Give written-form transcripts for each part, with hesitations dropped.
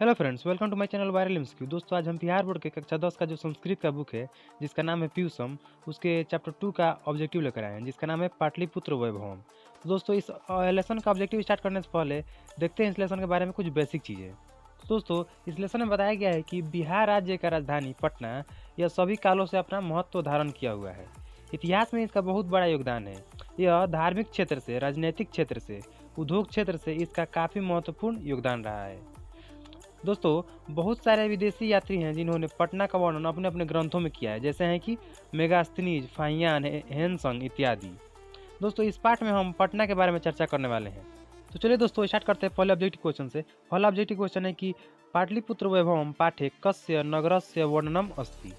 Hello friends, welcome to my channel viral MCQ. दोस्तों, आज हम बिहार बोर्ड के कक्षा 10 का जो संस्कृत का बुक है जिसका नाम है पीयूषम, उसके चैप्टर 2 का ऑब्जेक्टिव लेकर आए हैं जिसका नाम है पाटलिपुत्र वैभवम। तो दोस्तों, इस लेसन का ऑब्जेक्टिव स्टार्ट करने से पहले देखते हैं इस लेसन के बारे में कुछ बेसिक चीज़ें। तो दोस्तों, इस लेसन में बताया गया है कि बिहार राज्य का राजधानी पटना यह सभी कालों से अपना महत्व धारण किया हुआ है। इतिहास में इसका बहुत बड़ा योगदान है। यह धार्मिक क्षेत्र से, राजनीतिक क्षेत्र से, उद्योग क्षेत्र से इसका काफ़ी महत्वपूर्ण योगदान रहा है। दोस्तों, बहुत सारे विदेशी यात्री हैं जिन्होंने पटना का वर्णन अपने अपने ग्रंथों में किया है, जैसे हैं कि मेगास्थनीज, फाहियान, हेनसंग इत्यादि। दोस्तों, इस पार्ट में हम पटना के बारे में चर्चा करने वाले हैं। तो चलिए दोस्तों, स्टार्ट करते हैं पहले ऑब्जेक्टिव क्वेश्चन से। पहला ऑब्जेक्टिव क्वेश्चन है कि पाटलिपुत्र वैभवम पाठे कस्य नगरस्य वर्णनम अस्ति,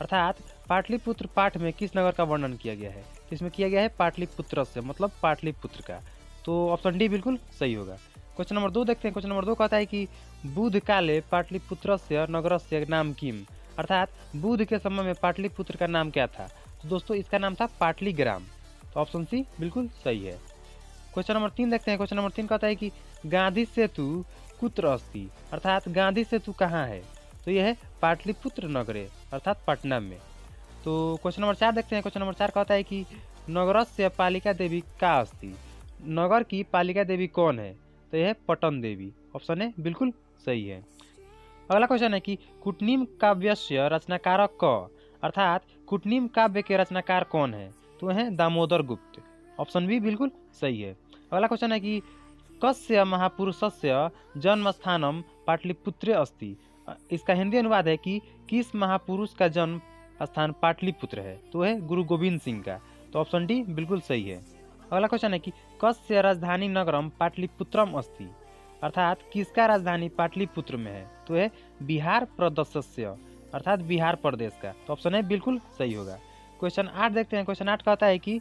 अर्थात पाटलिपुत्र पाठ में किस नगर का वर्णन किया गया है। इसमें किया गया है पाटलिपुत्र से, मतलब पाटलिपुत्र का। तो ऑप्शन डी बिल्कुल सही होगा। क्वेश्चन नंबर 2 देखते हैं। क्वेश्चन नंबर 2 कहता है कि बुध काले पाटलिपुत्रस्य नगरस्य नाम किम, अर्थात बुध के समय में पाटलिपुत्र का नाम क्या था। तो दोस्तों, इसका नाम था पाटलीग्राम। तो ऑप्शन सी बिल्कुल सही है। क्वेश्चन नंबर 3 देखते हैं। क्वेश्चन नंबर 3 कहता है कि गांधी सेतु कुत्र अस्ति, अर्थात गांधी सेतु कहाँ है। तो यह है पाटलिपुत्र नगरे, अर्थात पटना में। तो क्वेश्चन नंबर 4 देखते हैं। क्वेश्चन नंबर 4 कहता है कि नगरस्य पालिका देवी का अस्ति, नगर की पालिका देवी कौन है। तो यह है पटन देवी। ऑप्शन ए बिल्कुल सही है। अगला क्वेश्चन है कि कुटनीम काव्यस्य रचनाकारक क, अर्थात कुटनीम काव्य के रचनाकार कौन है। तो है दामोदर गुप्त। ऑप्शन बी बिल्कुल सही है। अगला क्वेश्चन है कि कस्य महापुरुषस्य जन्म स्थानम पाटलिपुत्रे अस्ति, इसका हिंदी अनुवाद है कि किस महापुरुष का जन्म स्थान पाटलिपुत्र है। तो है गुरु गोविंद सिंह का। तो ऑप्शन डी बिल्कुल सही है। अगला क्वेश्चन है कि कस्य राजधानी नगरम पाटलिपुत्रम अस्ति, अर्थात किसका राजधानी पाटलिपुत्र में है। तो है बिहार प्रदेशस्य, अर्थात बिहार प्रदेश का। तो ऑप्शन है बिल्कुल सही होगा। क्वेश्चन 8 देखते हैं। क्वेश्चन 8 कहता है कि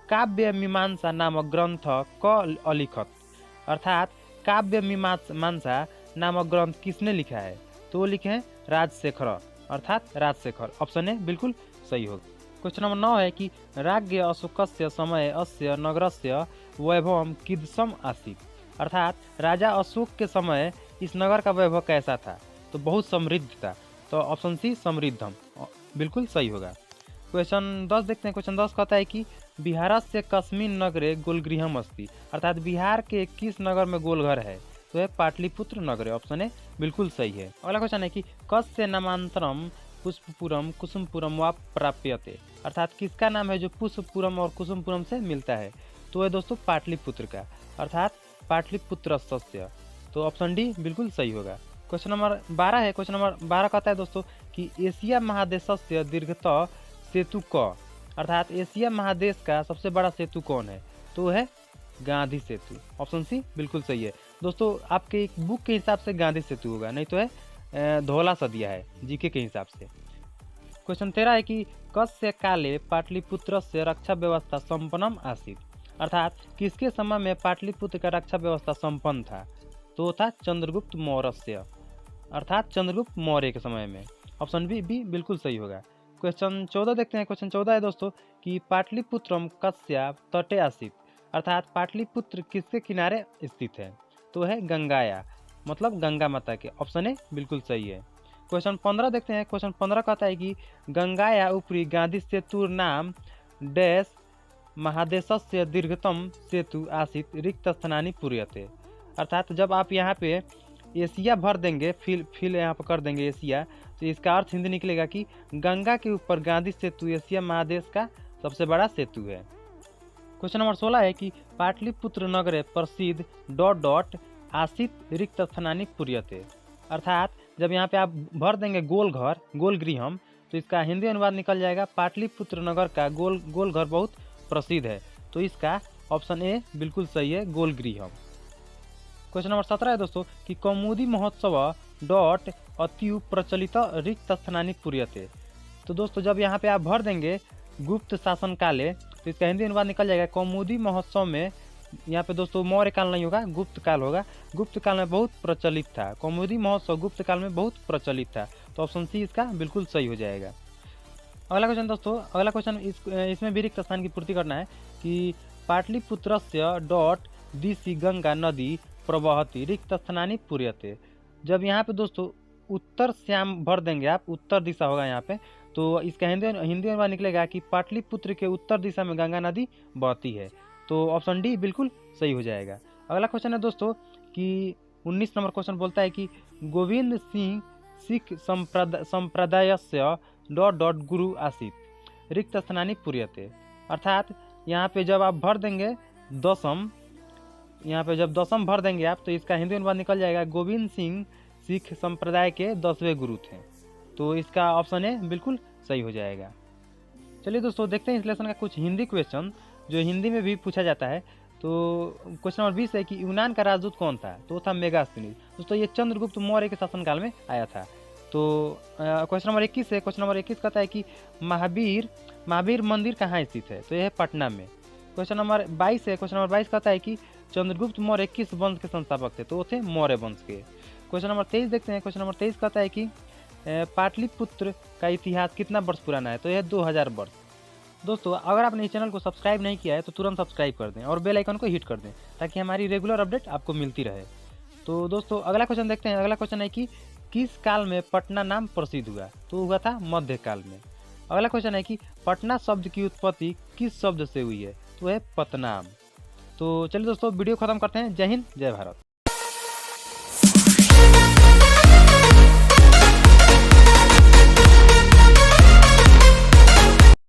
काव्य मीमांसा नामक ग्रंथ क अलिखत, अर्थात काव्य मीमांसा नामक ग्रंथ किसने लिखा है। तो वो लिखे हैं राजशेखर, अर्थात राजशेखर। ऑप्शन है बिल्कुल सही होगा। क्वेश्चन नंबर 9 है कि राज्ञ अशोकस्य समय अस्य नगरस्य वैभवम कीदृशम आसीत्, अर्थात राजा अशोक के समय इस नगर का वैभव कैसा था। तो बहुत समृद्ध था। तो ऑप्शन सी समृद्धम बिल्कुल सही होगा। क्वेश्चन 10 देखते हैं। क्वेश्चन 10 कहता है कि बिहारस्य कस्मिन् नगरे गोलगृहम अस्ति, अर्थात बिहार के किस नगर में गोलघर है। तो है पाटलिपुत्र नगरे। ऑप्शन है बिल्कुल सही है। अगला क्वेश्चन है कि कस्य नामांतरम पुष्पपुरम कुसुमपुरम व प्राप्यते, अर्थात किसका नाम है जो पुष्पपुरम और कुसुमपुरम से मिलता है। तो है दोस्तों पाटलिपुत्र का, अर्थात पाटलिपुत्रस्य। तो ऑप्शन डी बिल्कुल सही होगा। क्वेश्चन नंबर 12 है। क्वेश्चन नंबर 12 कहता है दोस्तों कि एशिया महादेशस्य दीर्घतः सेतु क, अर्थात एशिया महादेश का सबसे बड़ा सेतु कौन है। तो है गांधी सेतु। ऑप्शन सी बिल्कुल सही है। दोस्तों, आपके एक बुक के हिसाब से गांधी सेतु होगा, नहीं तो है धौला सा दिया है जीके के हिसाब से। क्वेश्चन 13 है कि कस्य काले पाटलिपुत्र से रक्षा व्यवस्था संपन्नम आसीत्, अर्थात किसके समय में पाटलिपुत्र का रक्षा व्यवस्था संपन्न था। तो था चंद्रगुप्त मौर्य से, अर्थात चंद्रगुप्त मौर्य के समय में। ऑप्शन बी बिल्कुल सही होगा। क्वेश्चन 14 देखते हैं। क्वेश्चन 14 है दोस्तों कि पाटलिपुत्रम कस्या तटे आसीत्, अर्थात पाटलिपुत्र किसके किनारे स्थित है। तो है गंगाया, मतलब गंगा माता के। ऑप्शन ए बिल्कुल सही है। क्वेश्चन 15 देखते हैं। क्वेश्चन 15 कहता है कि गंगाया ऊपरी गांधी सेतु नाम डैश महादेशस्य दीर्घतम सेतु आसीत् रिक्त स्थानानि पूर्यते, अर्थात जब आप यहाँ पे एशिया भर देंगे, फिल यहाँ पर कर देंगे एशिया, तो इसका अर्थ हिंदी निकलेगा कि गंगा के ऊपर गांधी सेतु एशिया महादेश का सबसे बड़ा सेतु है। क्वेश्चन नंबर 16 है कि पाटलिपुत्र नगरे प्रसिद्ध डॉट डॉट आसीत् रिक्त स्थानानि पूर्यते, अर्थात जब यहाँ पे आप भर देंगे गोल घर, गोल गृहम, तो इसका हिंदी अनुवाद निकल जाएगा पाटलिपुत्र नगर का गोल घर बहुत प्रसिद्ध है। तो इसका ऑप्शन ए बिल्कुल सही है, गोल गृहम। क्वेश्चन नंबर 17 है दोस्तों कि कौमुदी महोत्सव डॉट अत्यु प्रचलित रिक्त स्थानानि पूर्यते। तो दोस्तों, जब यहाँ पे आप भर देंगे गुप्त शासन काले, तो इसका हिंदी अनुवाद निकल जाएगा कौमुदी महोत्सव में। यहाँ पे दोस्तों मौर्य काल नहीं होगा, गुप्त काल होगा। गुप्त काल में बहुत प्रचलित था, कौमुदी महोत्सव गुप्त काल में बहुत प्रचलित था। तो ऑप्शन सी इसका बिल्कुल सही हो जाएगा। अगला क्वेश्चन दोस्तों, अगला क्वेश्चन इसमें भी रिक्त स्थान की पूर्ति करना है कि पाटलिपुत्रस्य डॉट दिशि गंगा नदी प्रवहति रिक्त स्थानानि पूर्यते। जब यहाँ पे दोस्तों उत्तर श्याम भर देंगे आप, उत्तर दिशा होगा यहाँ पे, तो इसका हिंदी हिंदी अनुवाद निकलेगा कि पाटलिपुत्र के उत्तर दिशा में गंगा नदी बहती है। तो ऑप्शन डी बिल्कुल सही हो जाएगा। अगला क्वेश्चन है दोस्तों कि 19 नंबर क्वेश्चन बोलता है कि गोविंद सिंह सिख संप्रदायस्य ... गुरु आसीत रिक्त स्थानानि पूर्यते। अर्थात यहाँ पे जब आप भर देंगे दशम, यहाँ पे जब दशम भर देंगे आप, तो इसका हिंदी अनुवाद निकल जाएगा गोविंद सिंह सिख संप्रदाय के 10वें गुरु थे। तो इसका ऑप्शन ए बिल्कुल सही हो जाएगा। चलिए दोस्तों देखते हैं इस लेसन का कुछ हिंदी क्वेश्चन जो हिंदी में भी पूछा जाता है। तो क्वेश्चन नंबर 20 है कि यूनान का राजदूत कौन था? तो वो था मेगास्थनीज। दोस्तों ये चंद्रगुप्त मौर्य के शासनकाल में आया था। तो क्वेश्चन नंबर 21 है, क्वेश्चन नंबर 21 कहता है कि महावीर मंदिर कहाँ स्थित है? तो यह है पटना में। क्वेश्चन नंबर 22 है, क्वेश्चन नंबर 22 कहता है कि चंद्रगुप्त मौर्य किस वंश के संस्थापक थे? तो वो थे मौर्य वंश के। क्वेश्चन नंबर 23 देखते हैं, क्वेश्चन नंबर 23 कहता है कि पाटलिपुत्र का इतिहास कितना वर्ष पुराना है? तो यह 2000 वर्ष। दोस्तों अगर आपने इस चैनल को सब्सक्राइब नहीं किया है तो तुरंत सब्सक्राइब कर दें और बेल आइकन को हिट कर दें ताकि हमारी रेगुलर अपडेट आपको मिलती रहे। तो दोस्तों अगला क्वेश्चन देखते हैं। अगला क्वेश्चन है कि किस काल में पटना नाम प्रसिद्ध हुआ? तो हुआ था मध्यकाल में। अगला क्वेश्चन है कि पटना शब्द की उत्पत्ति किस शब्द से हुई है? तो है पतनाम। तो चलिए दोस्तों वीडियो खत्म करते हैं। जय हिंद, जय भारत।